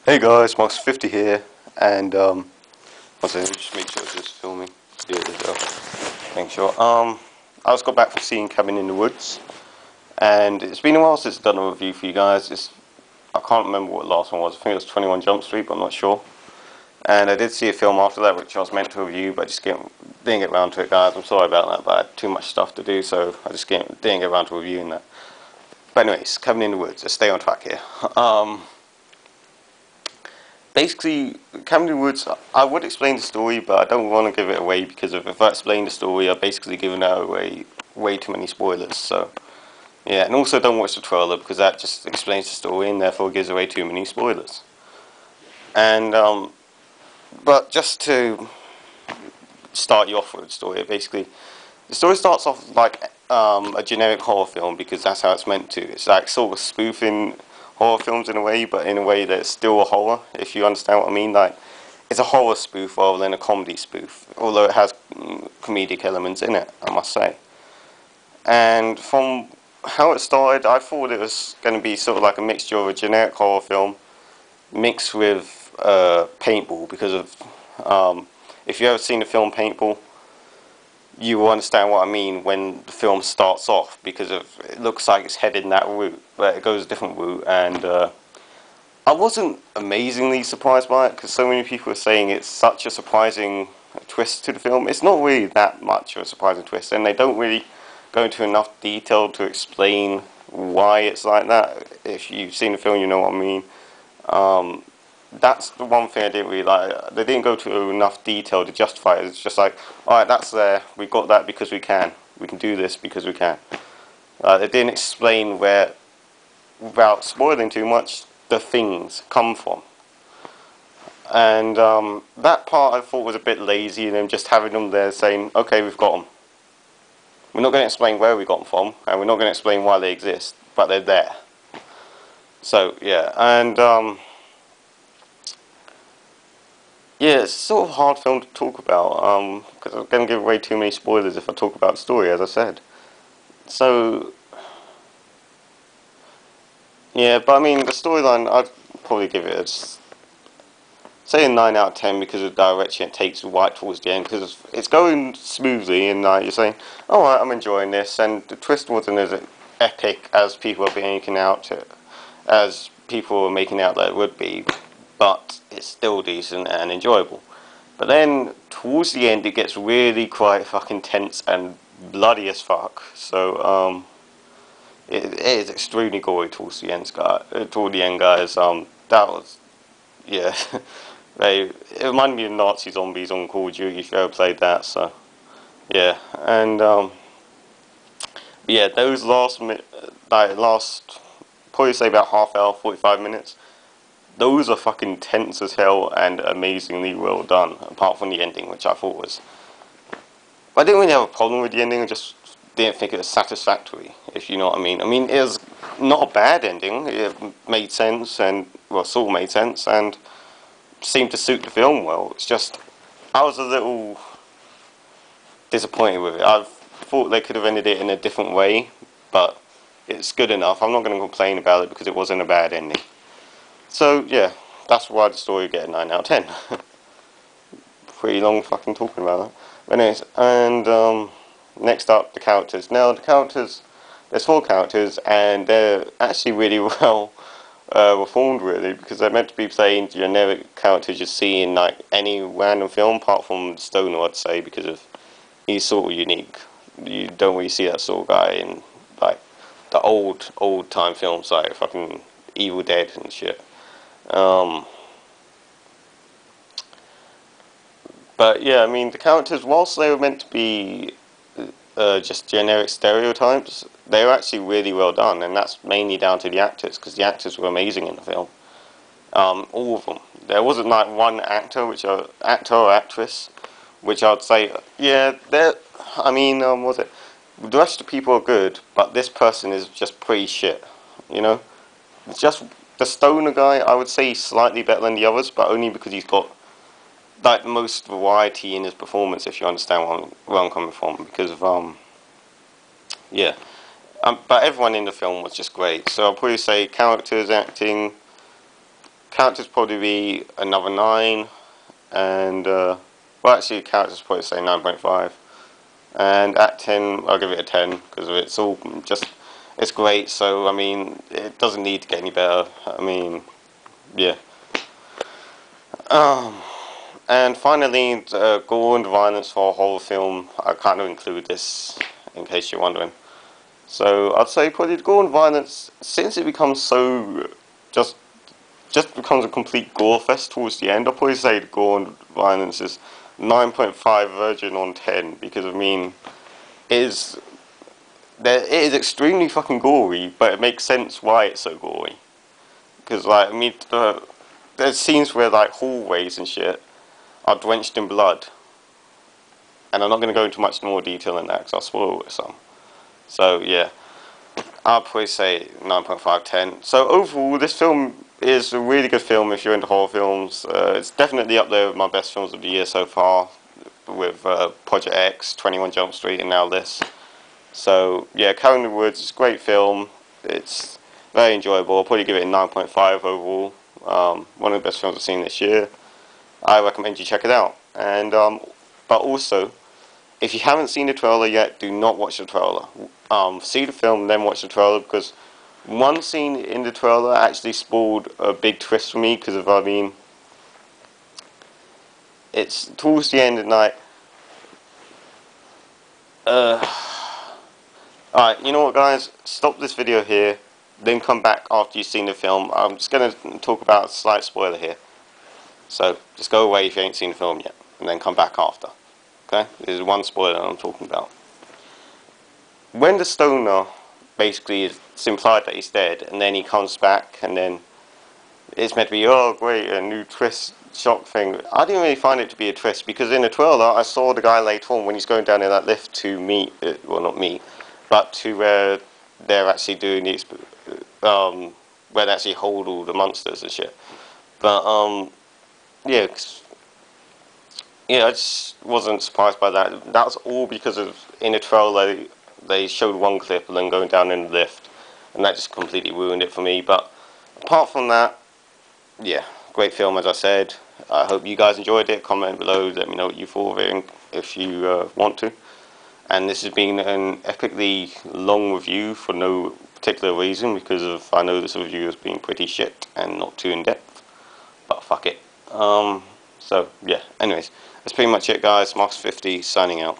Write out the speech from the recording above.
Hey guys, Max50 here, and one second, just make sure this is filming. Yeah, it is. Make sure. I just got back from seeing Cabin in the Woods, and it's been a while since I've done a review for you guys. I can't remember what the last one was. I think it was 21 Jump Street, but I'm not sure. And I did see a film after that, which I was meant to review, but I just didn't get around to it, guys. I'm sorry about that, but I had too much stuff to do, so I just didn't get around to reviewing that. But anyways, Cabin in the Woods. Let's stay on track here. Basically, Cabin in the Woods, I would explain the story, but I don't want to give it away because if I explain the story, I've basically given away way too many spoilers. So, yeah, and also don't watch the trailer because that just explains the story and therefore gives away too many spoilers. And, but just to start you off with the story, basically, the story starts off like a generic horror film because that's how it's meant to. It's like sort of spoofing horror films in a way, but in a way that's still a horror, if you understand what I mean. Like, it's a horror spoof rather than a comedy spoof, although it has comedic elements in it, I must say. And from how it started, I thought it was going to be sort of like a mixture of a generic horror film mixed with paintball, because of if you've ever seen the film Paintball, you will understand what I mean when the film starts off, because it looks like it's headed in that route, but it goes a different route. And I wasn't amazingly surprised by it because so many people are saying it's such a surprising twist to the film. It's not really that much of a surprising twist, and they don't really go into enough detail to explain why it's like that. If you've seen the film, you know what I mean. That's the one thing I didn't really like. They didn't go to enough detail to justify it. It's just like, alright, that's there, we got that because we can do this because we can. They didn't explain where, without spoiling too much, the things come from. And that part I thought was a bit lazy, and then just having them there saying, okay, we've got them. We're not going to explain where we got them from, and we're not going to explain why they exist, but they're there. So, yeah, and yeah, it's sort of a hard film to talk about, because I'm going to give away too many spoilers if I talk about the story, as I said. So, yeah, but I mean, the storyline, I'd probably give it say a 9 out of 10 because of the direction it takes right towards the end, because it's going smoothly, and you're saying, alright, I'm enjoying this, and the twist wasn't as epic as people are making out that it would be, but it's still decent and enjoyable. But then, towards the end, it gets really quite fucking tense and bloody as fuck. So, it is extremely gory towards the end, guys. That was, yeah. It reminded me of Nazi Zombies on Call of Duty, if you ever played that. So, yeah. And yeah, those last, probably say about half hour, 45 minutes. Those are fucking tense as hell and amazingly well done, apart from the ending, which I thought was... I didn't really have a problem with the ending, I just didn't think it was satisfactory, if you know what I mean. I mean, it was not a bad ending, it made sense, and, well, sort of made sense, and seemed to suit the film well. It's just, I was a little disappointed with it. I thought they could have ended it in a different way, but it's good enough. I'm not going to complain about it because it wasn't a bad ending. So, yeah, that's why the story get a 9 out of 10. Pretty long fucking talking about that. But anyways, and next up, the characters. Now, the characters, there's 4 characters, and they're actually really well reformed, really, because they're meant to be playing generic characters you see in like any random film, apart from Stoner, I'd say, because of he's sort of unique. You don't really see that sort of guy in like the old time films, like fucking Evil Dead and shit. But yeah, I mean, the characters, whilst they were meant to be just generic stereotypes, they were actually really well done, and that's mainly down to the actors, because the actors were amazing in the film. All of them. There wasn't like one actor or actress, which I'd say, yeah, I mean, was it? The rest of the people are good, but this person is just pretty shit, you know? It's just the Stoner guy, I would say he's slightly better than the others, but only because he's got like the most variety in his performance, if you understand where I'm coming from, because of, yeah. But everyone in the film was just great, so I'll probably say characters, acting, Characters probably be another 9, and well, actually, characters probably say 9.5. And at 10, I'll give it a 10 because it's all just, it's great. So I mean, it doesn't need to get any better. I mean, yeah. And finally, gore and violence for a horror film. I kind of include this in case you're wondering. So I'd say probably the gore and violence, since it becomes so just becomes a complete gore fest towards the end. I'll probably say the gore and violence is 9.5 Virgin on 10 because I mean, it is extremely fucking gory, but it makes sense why it's so gory. Because like I mean, there's scenes where like hallways and shit are drenched in blood, and I'm not going to go into much more detail than that because I'll spoil it some. So yeah, I'll probably say 9.5, 10. So overall, this film is a really good film if you're into horror films. It's definitely up there with my best films of the year so far, with Project X, 21 Jump Street, and now this. So yeah, Cabin in the Woods is a great film. It's very enjoyable. I'll probably give it a 9.5 overall. One of the best films I've seen this year. I recommend you check it out. And but also, if you haven't seen the trailer yet, do not watch the trailer. See the film, then watch the trailer, because one scene in the trailer actually spoiled a big twist for me. Because of, I mean, it's towards the end of the night. Alright, you know what, guys? Stop this video here, then come back after you've seen the film. I'm just going to talk about a slight spoiler here. So, just go away if you ain't seen the film yet, and then come back after. Okay? This is one spoiler I'm talking about. When the stoner basically it's implied that he's dead, and then he comes back, and then it's meant to be, oh great, a new twist, shock thing. I didn't really find it to be a twist, because in the trailer I saw the guy later on when he's going down in that lift to meet, well not meet, but to where they're actually doing these, where they actually hold all the monsters and shit. But yeah, yeah, I just wasn't surprised by that. That was all because of in the trailer they showed one clip of them going down in the lift, and that just completely ruined it for me. But apart from that, yeah, great film as I said. I hope you guys enjoyed it. Comment below, let me know what you thought of it if you want to. And this has been an epically long review for no particular reason, because of I know this review has been pretty shit and not too in depth. But fuck it. So yeah. Anyways, that's pretty much it, guys. Marks50 signing out.